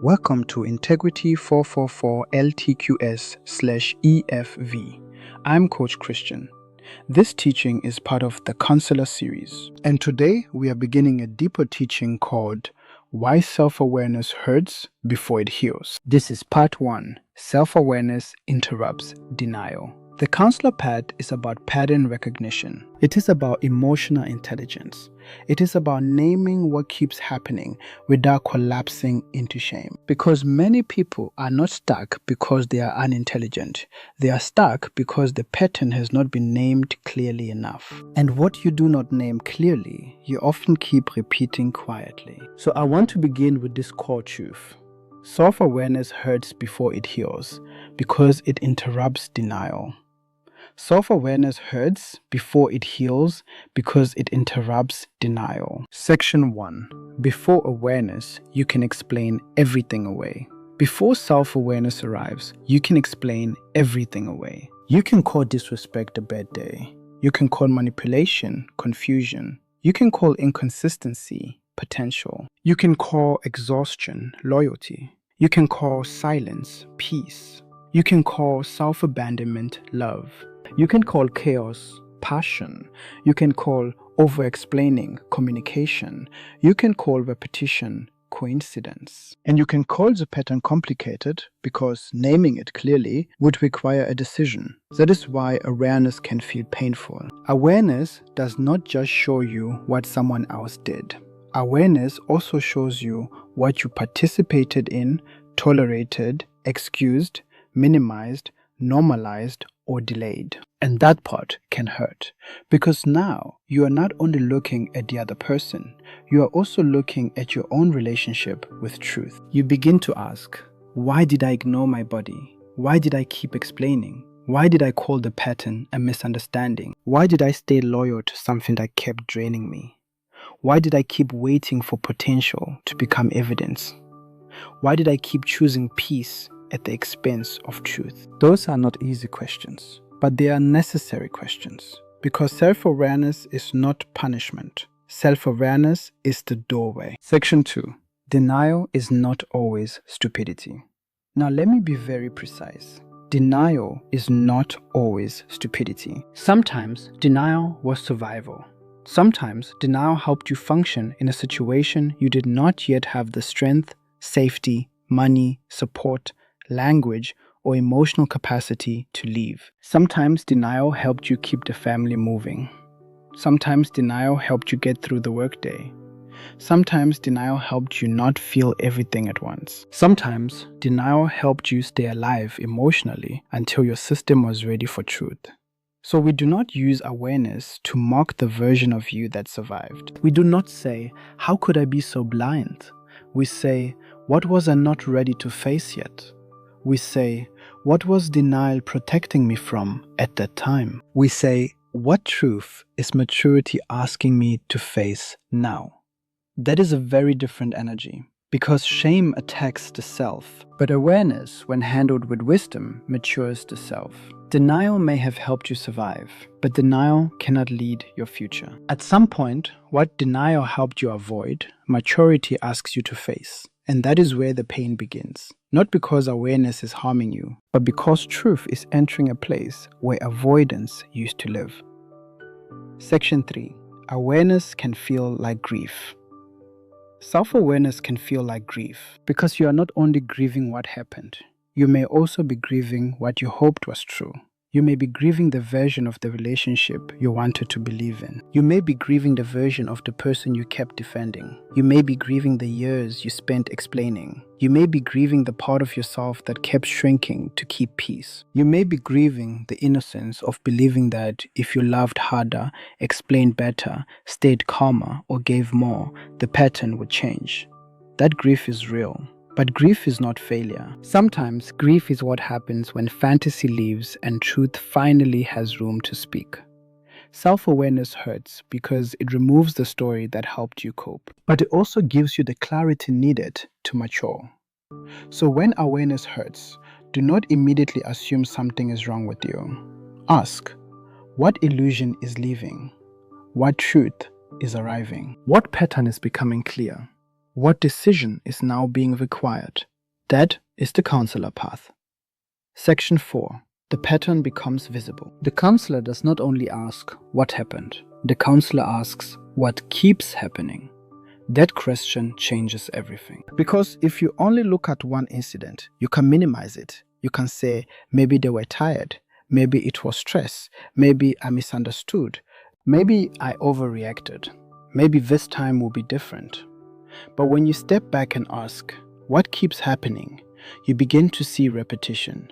Welcome to Integrity444 LTQS/EFV. I'm Coach Christian. This teaching is part of the Counselor series, and today we are beginning a deeper teaching called Why Self-Awareness Hurts Before It Heals. This is part 1, Self-Awareness Interrupts Denial. The Counselor part is about pattern recognition. It is about emotional intelligence. It is about naming what keeps happening without collapsing into shame. Because many people are not stuck because they are unintelligent. They are stuck because the pattern has not been named clearly enough. And what you do not name clearly, you often keep repeating quietly. So I want to begin with this core truth. Self-awareness hurts before it heals because it interrupts denial. Self-awareness hurts before it heals because it interrupts denial. Section 1. Before awareness, you can explain everything away. Before self-awareness arrives, you can explain everything away. You can call disrespect a bad day. You can call manipulation confusion. You can call inconsistency potential. You can call exhaustion loyalty. You can call silence peace. You can call self-abandonment love. You can call chaos passion. You can call over-explaining communication. You can call repetition coincidence. And you can call the pattern complicated because naming it clearly would require a decision. That is why awareness can feel painful. Awareness does not just show you what someone else did. Awareness also shows you what you participated in, tolerated, excused, minimized, normalized, or delayed. And that part can hurt because now you are not only looking at the other person, you are also looking at your own relationship with truth. You begin to ask, why did I ignore my body? Why did I keep explaining? Why did I call the pattern a misunderstanding? Why did I stay loyal to something that kept draining me? Why did I keep waiting for potential to become evidence? Why did I keep choosing peace at the expense of truth? Those are not easy questions, but they are necessary questions because self-awareness is not punishment. Self-awareness is the doorway. Section 2. Denial is not always stupidity. Now let me be very precise. Denial is not always stupidity. Sometimes denial was survival. Sometimes denial helped you function in a situation you did not yet have the strength, safety, money, support, language, or emotional capacity to leave. Sometimes denial helped you keep the family moving. Sometimes denial helped you get through the workday. Sometimes denial helped you not feel everything at once. Sometimes denial helped you stay alive emotionally until your system was ready for truth. So we do not use awareness to mock the version of you that survived. We do not say, how could I be so blind? We say, what was I not ready to face yet? We say, what was denial protecting me from at that time? We say, what truth is maturity asking me to face now? That is a very different energy because shame attacks the self, but awareness, when handled with wisdom, matures the self. Denial may have helped you survive, but denial cannot lead your future. At some point, what denial helped you avoid, maturity asks you to face. And that is where the pain begins. Not because awareness is harming you, but because truth is entering a place where avoidance used to live. Section 3. Awareness can feel like grief. Self-awareness can feel like grief because you are not only grieving what happened, you may also be grieving what you hoped was true. You may be grieving the version of the relationship you wanted to believe in. You may be grieving the version of the person you kept defending. You may be grieving the years you spent explaining. You may be grieving the part of yourself that kept shrinking to keep peace. You may be grieving the innocence of believing that if you loved harder, explained better, stayed calmer, or gave more, the pattern would change. That grief is real. But grief is not failure. Sometimes grief is what happens when fantasy leaves and truth finally has room to speak. Self-awareness hurts because it removes the story that helped you cope, but it also gives you the clarity needed to mature. So when awareness hurts, do not immediately assume something is wrong with you. Ask, what illusion is leaving? What truth is arriving? What pattern is becoming clear? What decision is now being required? That is the counselor path. Section 4. The pattern becomes visible. The counselor does not only ask what happened. The counselor asks what keeps happening. That question changes everything. Because if you only look at one incident, you can minimize it. You can say, maybe they were tired. Maybe it was stress. Maybe I misunderstood. Maybe I overreacted. Maybe this time will be different. But when you step back and ask, what keeps happening? You begin to see repetition.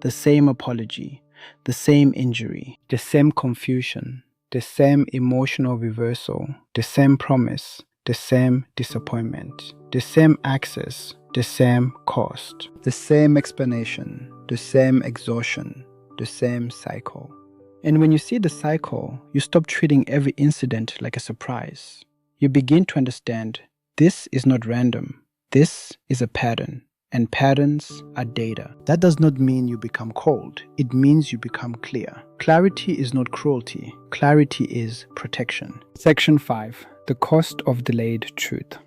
The same apology, the same injury, the same confusion, the same emotional reversal, the same promise, the same disappointment, the same access, the same cost, the same explanation, the same exhaustion, the same cycle. And when you see the cycle, you stop treating every incident like a surprise. You begin to understand this is not random. This is a pattern. And patterns are data. That does not mean you become cold. It means you become clear. Clarity is not cruelty. Clarity is protection. Section 5. The cost of delayed truth.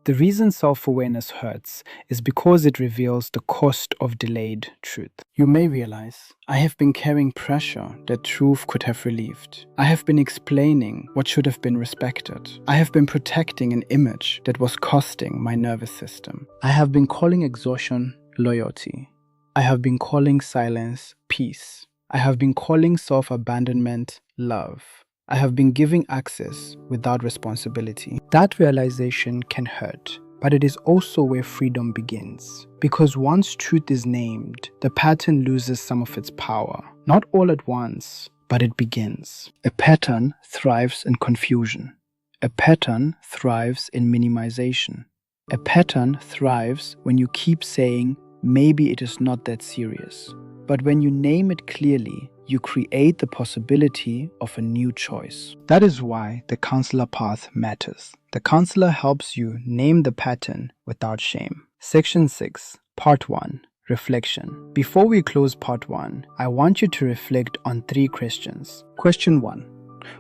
The reason self-awareness hurts is because it reveals the cost of delayed truth. You may realize, I have been carrying pressure that truth could have relieved. I have been explaining what should have been respected. I have been protecting an image that was costing my nervous system. I have been calling exhaustion loyalty. I have been calling silence peace. I have been calling self-abandonment love. I have been giving access without responsibility. That realization can hurt, but it is also where freedom begins. Because once truth is named, the pattern loses some of its power. Not all at once, but it begins. A pattern thrives in confusion. A pattern thrives in minimization. A pattern thrives when you keep saying, maybe it is not that serious. But when you name it clearly, you create the possibility of a new choice. That is why the counselor path matters. The counselor helps you name the pattern without shame. Section 6, Part 1, Reflection. Before we close Part 1, I want you to reflect on 3 questions. Question 1,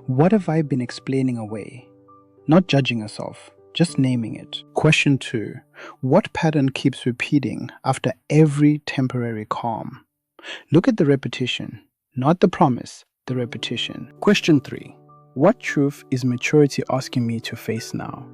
what have I been explaining away? Not judging yourself, just naming it. Question 2, what pattern keeps repeating after every temporary calm? Look at the repetition. Not the promise, the repetition. Question 3. What truth is maturity asking me to face now?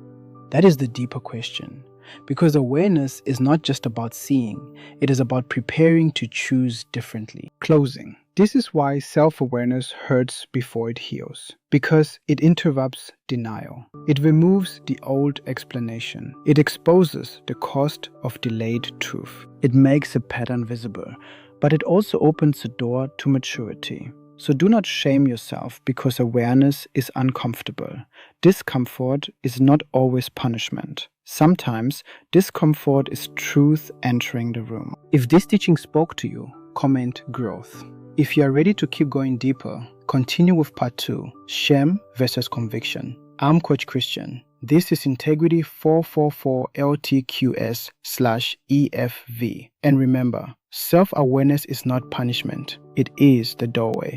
That is the deeper question. Because awareness is not just about seeing, it is about preparing to choose differently. Closing. This is why self-awareness hurts before it heals. Because it interrupts denial. It removes the old explanation. It exposes the cost of delayed truth. It makes a pattern visible. But it also opens the door to maturity. So do not shame yourself because awareness is uncomfortable. Discomfort is not always punishment. Sometimes discomfort is truth entering the room. If this teaching spoke to you, comment growth. If you are ready to keep going deeper, continue with Part 2, Shame versus Conviction. I'm Coach Christian. This is Integrity444 LTQS/EFV. And remember, self-awareness is not punishment. It is the doorway.